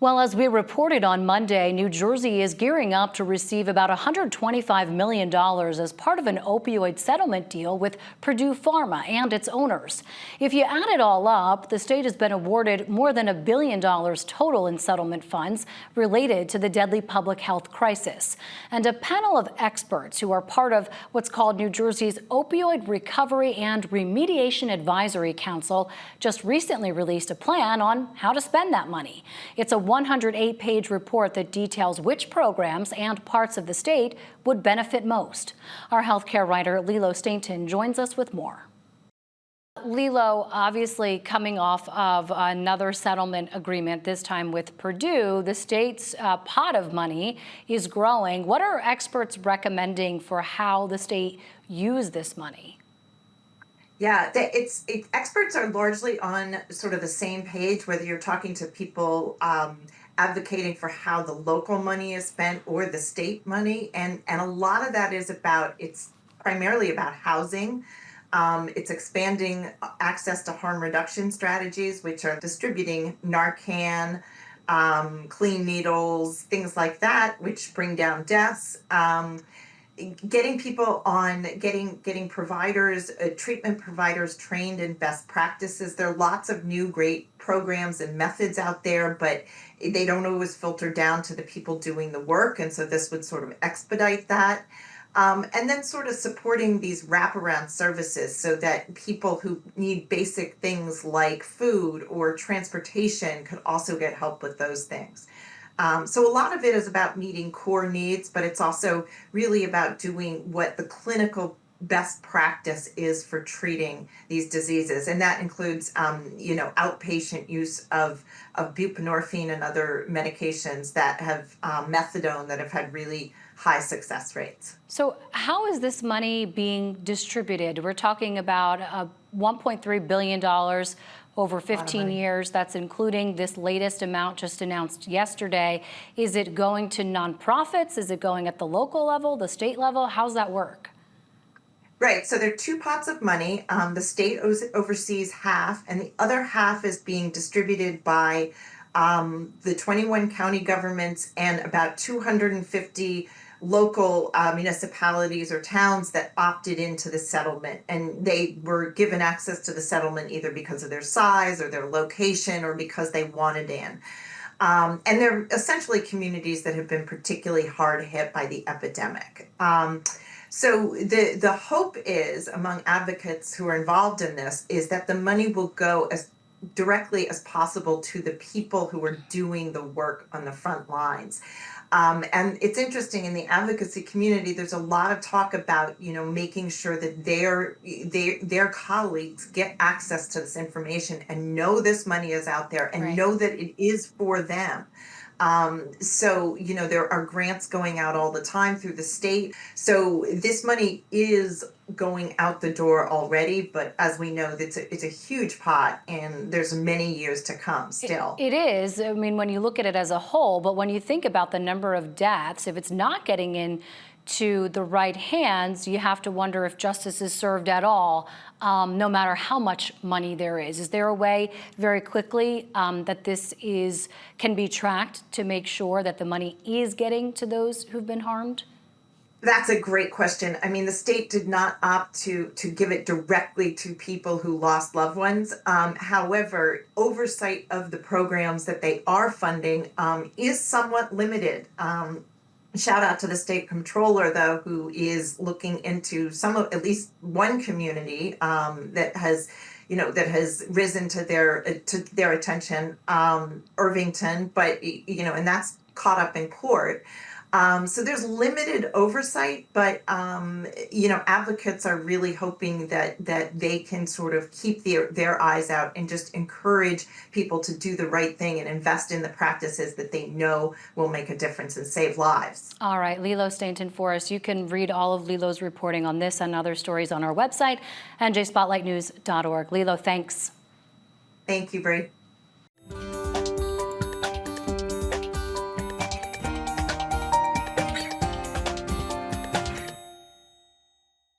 Well, as we reported on Monday, New Jersey is gearing up to receive about $125 million as part of an opioid settlement deal with Purdue Pharma and its owners. If you add it all up, the state has been awarded more than $1 billion total in settlement funds related to the deadly public health crisis. And a panel of experts who are part of what's called New Jersey's Opioid Recovery and Remediation Advisory Council just recently released a plan on how to spend that money. It's a 108-page report that details which programs and parts of the state would benefit most. Our healthcare writer Lilo Stainton joins us with more. Lilo, obviously coming off of another settlement agreement, this time with Purdue, the state's pot of money is growing. What are experts recommending for how the state use this money? Yeah, experts are largely on sort of the same page, whether you're talking to people advocating for how the local money is spent or the state money. And a lot of that is it's primarily about housing. It's expanding access to harm reduction strategies, which are distributing Narcan, clean needles, things like that, which bring down deaths. Getting people on, getting providers, treatment providers trained in best practices. There are lots of new great programs and methods out there, but they don't always filter down to the people doing the work. And so this would sort of expedite that. And then sort of supporting these wraparound services so that people who need basic things like food or transportation could also get help with those things. So a lot of it is about meeting core needs, but it's also really about doing what the clinical best practice is for treating these diseases. And that includes, outpatient use of buprenorphine and other medications that have methadone that have had really high success rates. So how is this money being distributed? We're talking about $1.3 billion over 15 years. That's including this latest amount just announced yesterday. Is it going to nonprofits? Is it going at the local level, the state level? How's that work? Right. So there are two pots of money. The state oversees half, and the other half is being distributed by the 21 county governments and about 250 local municipalities or towns that opted into the settlement. And they were given access to the settlement either because of their size or their location or because they wanted in. And they're essentially communities that have been particularly hard hit by the epidemic. So the hope is, among advocates who are involved in this, is that the money will go as directly as possible to the people who are doing the work on the front lines. And it's interesting, in the advocacy community, there's a lot of talk about, making sure that their colleagues get access to this information and know this money is out there and know that it is for them. So, there are grants going out all the time through the state. So this money is going out the door already, but as we know, it's a huge pot and there's many years to come still. It is. I mean, when you look at it as a whole, but when you think about the number of deaths, if it's not getting in to the right hands, you have to wonder if justice is served at all, no matter how much money there is. Is there a way very quickly that this can be tracked to make sure that the money is getting to those who've been harmed? That's a great question. I mean, the state did not opt to give it directly to people who lost loved ones. However, oversight of the programs that they are funding is somewhat limited. Shout out to the state comptroller, though, who is looking into at least one community that has risen to their attention, Irvington, but and that's caught up in court. So there's limited oversight, but advocates are really hoping that they can sort of keep their eyes out and just encourage people to do the right thing and invest in the practices that they know will make a difference and save lives. All right, Lilo Stainton for us. You can read all of Lilo's reporting on this and other stories on our website, njspotlightnews.org. Lilo, thanks. Thank you, Bree.